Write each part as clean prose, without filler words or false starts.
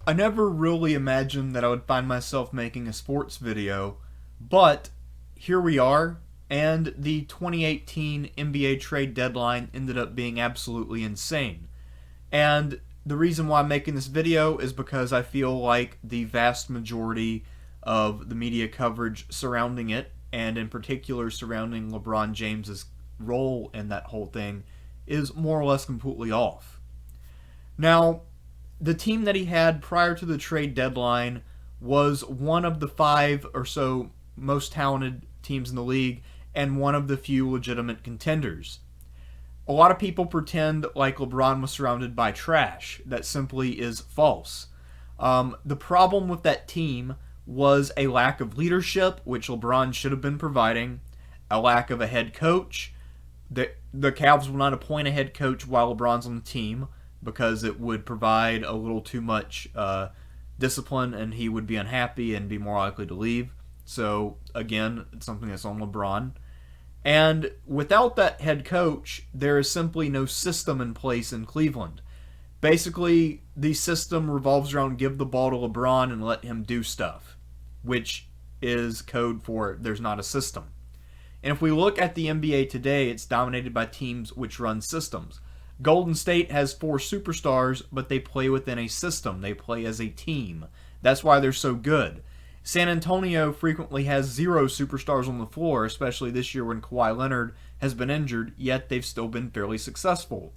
I never really imagined that I would find myself making a sports video, but here we are, and the 2018 NBA trade deadline ended up being absolutely insane. And the reason why I'm making this video is because I feel like the vast majority of the media coverage surrounding it, and in particular surrounding LeBron James's role in that whole thing, is more or less completely off. Now, the team that he had prior to the trade deadline was one of the 5 or so most talented teams in the league and one of the few legitimate contenders. A lot of people pretend like LeBron was surrounded by trash. That simply is false. The problem with that team was a lack of leadership, which LeBron should have been providing, a lack of a head coach. The Cavs will not appoint a head coach while LeBron's on the team because it would provide a little too much discipline and he would be unhappy and be more likely to leave. So, again, it's something that's on LeBron. And without that head coach, there is simply no system in place in Cleveland. Basically, the system revolves around give the ball to LeBron and let him do stuff, which is code for there's not a system. And if we look at the NBA today, it's dominated by teams which run systems. Golden State has 4 superstars, but they play within a system. They play as a team. That's why they're so good. San Antonio frequently has 0 superstars on the floor, especially this year when Kawhi Leonard has been injured, yet they've still been fairly successful.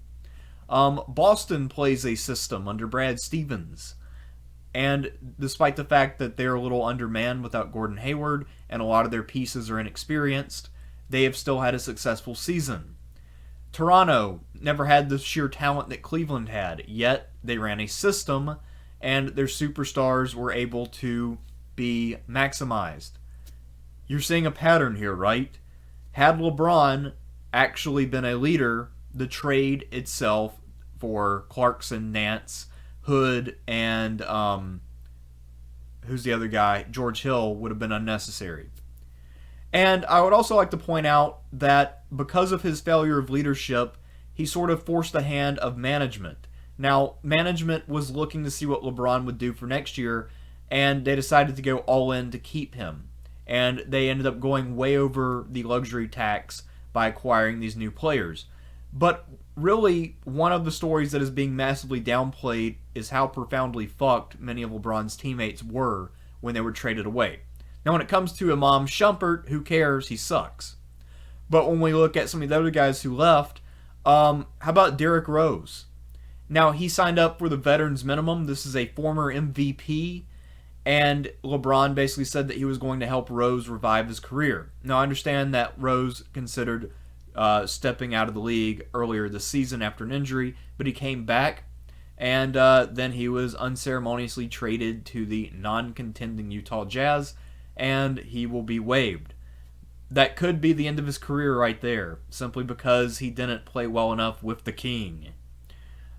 Boston plays a system under Brad Stevens. And despite the fact that they're a little undermanned without Gordon Hayward and a lot of their pieces are inexperienced, they have still had a successful season. Toronto never had the sheer talent that Cleveland had, yet they ran a system and their superstars were able to be maximized. You're seeing a pattern here, right? Had LeBron actually been a leader, the trade itself for Clarkson, Nance, Hood, and who's the other guy? George Hill would have been unnecessary. And I would also like to point out that because of his failure of leadership, he sort of forced the hand of management. Now, management was looking to see what LeBron would do for next year, and they decided to go all in to keep him. And they ended up going way over the luxury tax by acquiring these new players. But really, one of the stories that is being massively downplayed is how profoundly fucked many of LeBron's teammates were when they were traded away. Now, when it comes to Imam Shumpert, who cares? He sucks. But when we look at some of the other guys who left, how about Derrick Rose? Now, he signed up for the veterans minimum. This is a former MVP, and LeBron basically said that he was going to help Rose revive his career. Now, I understand that Rose considered stepping out of the league earlier this season after an injury, but he came back, and then he was unceremoniously traded to the non-contending Utah Jazz, and he will be waived. That could be the end of his career right there, simply because he didn't play well enough with the king.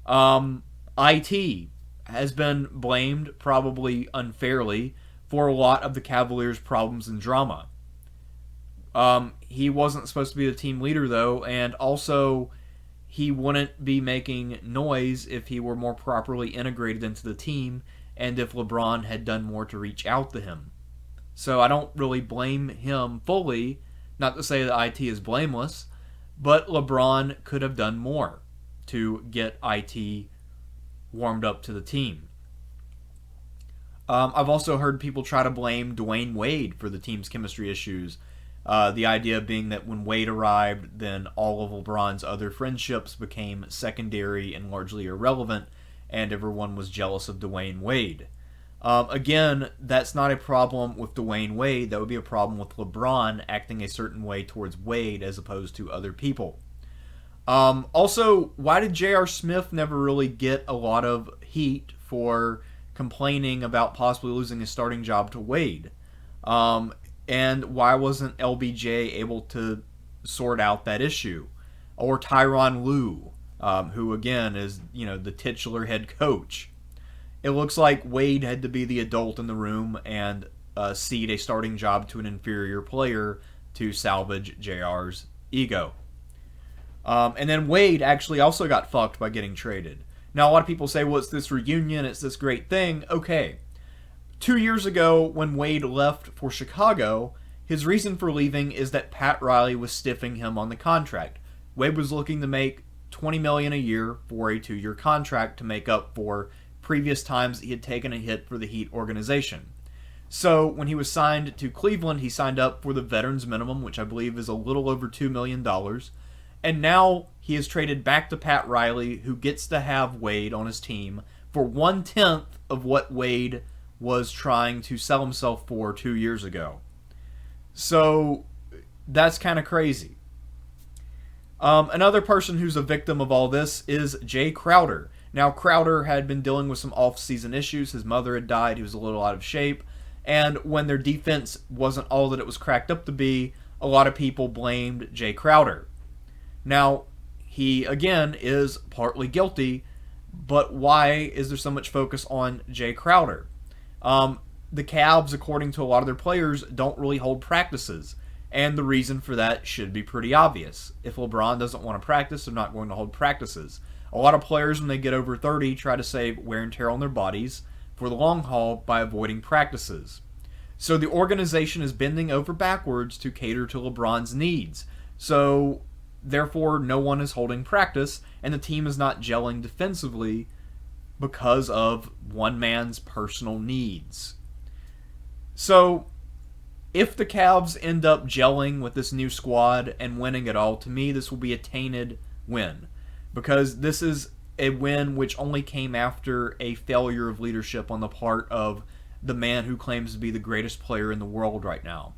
IT has been blamed, probably unfairly, for a lot of the Cavaliers' problems and drama. He wasn't supposed to be the team leader, though, and also he wouldn't be making noise if he were more properly integrated into the team and if LeBron had done more to reach out to him. So I don't really blame him fully, not to say that IT is blameless, but LeBron could have done more to get IT warmed up to the team. I've also heard people try to blame Dwayne Wade for the team's chemistry issues. The idea being that when Wade arrived, then all of LeBron's other friendships became secondary and largely irrelevant, and everyone was jealous of Dwayne Wade. Again, that's not a problem with Dwayne Wade. That would be a problem with LeBron acting a certain way towards Wade as opposed to other people. Also, why did J.R. Smith never really get a lot of heat for complaining about possibly losing his starting job to Wade? And why wasn't LBJ able to sort out that issue? Or Tyronn Lue, who again is, the titular head coach. It looks like Wade had to be the adult in the room and cede a starting job to an inferior player to salvage JR's ego. And then Wade actually also got fucked by getting traded. Now, a lot of people say, well, it's this reunion, it's this great thing. Okay. 2 years ago, when Wade left for Chicago, his reason for leaving is that Pat Riley was stiffing him on the contract. Wade was looking to make $20 million a year for a 2-year contract to make up for previous times he had taken a hit for the Heat organization. So when he was signed to Cleveland, he signed up for the veterans minimum, which I believe is a little over $2 million. And now he is traded back to Pat Riley, who gets to have Wade on his team for 1/10 of what Wade was trying to sell himself for 2 years ago. So that's kind of crazy. Another person who's a victim of all this is Jay Crowder. Now, Crowder had been dealing with some off-season issues. His mother had died. He was a little out of shape. And when their defense wasn't all that it was cracked up to be, a lot of people blamed Jay Crowder. Now, he, again, is partly guilty, but why is there so much focus on Jay Crowder? The Cavs, according to a lot of their players, don't really hold practices. And the reason for that should be pretty obvious. If LeBron doesn't want to practice, they're not going to hold practices. A lot of players, when they get over 30, try to save wear and tear on their bodies for the long haul by avoiding practices. So the organization is bending over backwards to cater to LeBron's needs. So, therefore, no one is holding practice, and the team is not gelling defensively because of one man's personal needs. So, if the Cavs end up gelling with this new squad and winning it all, to me this will be a tainted win. Because this is a win which only came after a failure of leadership on the part of the man who claims to be the greatest player in the world right now.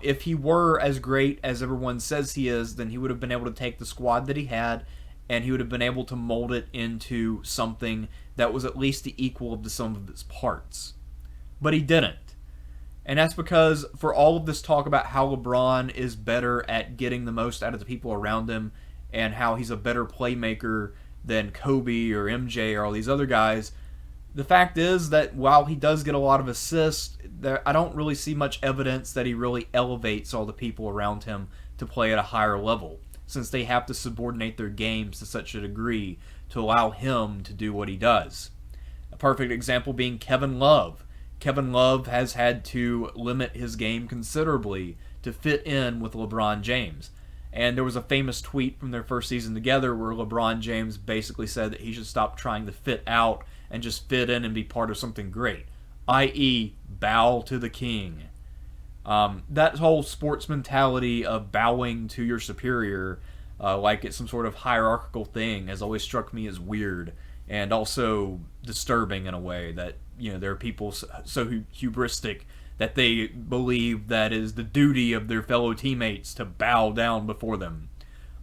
If he were as great as everyone says he is, then he would have been able to take the squad that he had and he would have been able to mold it into something that was at least the equal of the sum of its parts. But he didn't. And that's because for all of this talk about how LeBron is better at getting the most out of the people around him and how he's a better playmaker than Kobe or MJ or all these other guys, the fact is that while he does get a lot of assists, I don't really see much evidence that he really elevates all the people around him to play at a higher level, since they have to subordinate their games to such a degree to allow him to do what he does. A perfect example being Kevin Love. Kevin Love has had to limit his game considerably to fit in with LeBron James. And there was a famous tweet from their first season together where LeBron James basically said that he should stop trying to fit out and just fit in and be part of something great, i.e. bow to the king. That whole sports mentality of bowing to your superior, like it's some sort of hierarchical thing, has always struck me as weird and also disturbing in a way that, you know, there are people so hubristic that they believe that is the duty of their fellow teammates to bow down before them.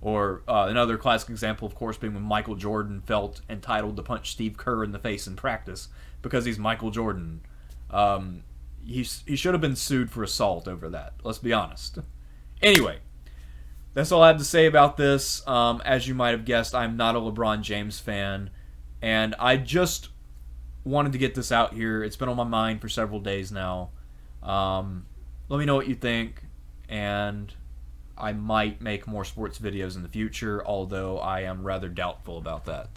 Or another classic example, of course, being when Michael Jordan felt entitled to punch Steve Kerr in the face in practice because he's Michael Jordan. He should have been sued for assault over that, let's be honest. Anyway, that's all I have to say about this. As you might have guessed, I'm not a LeBron James fan, and I just wanted to get this out here. It's been on my mind for several days now. Let me know what you think, and I might make more sports videos in the future, although I am rather doubtful about that.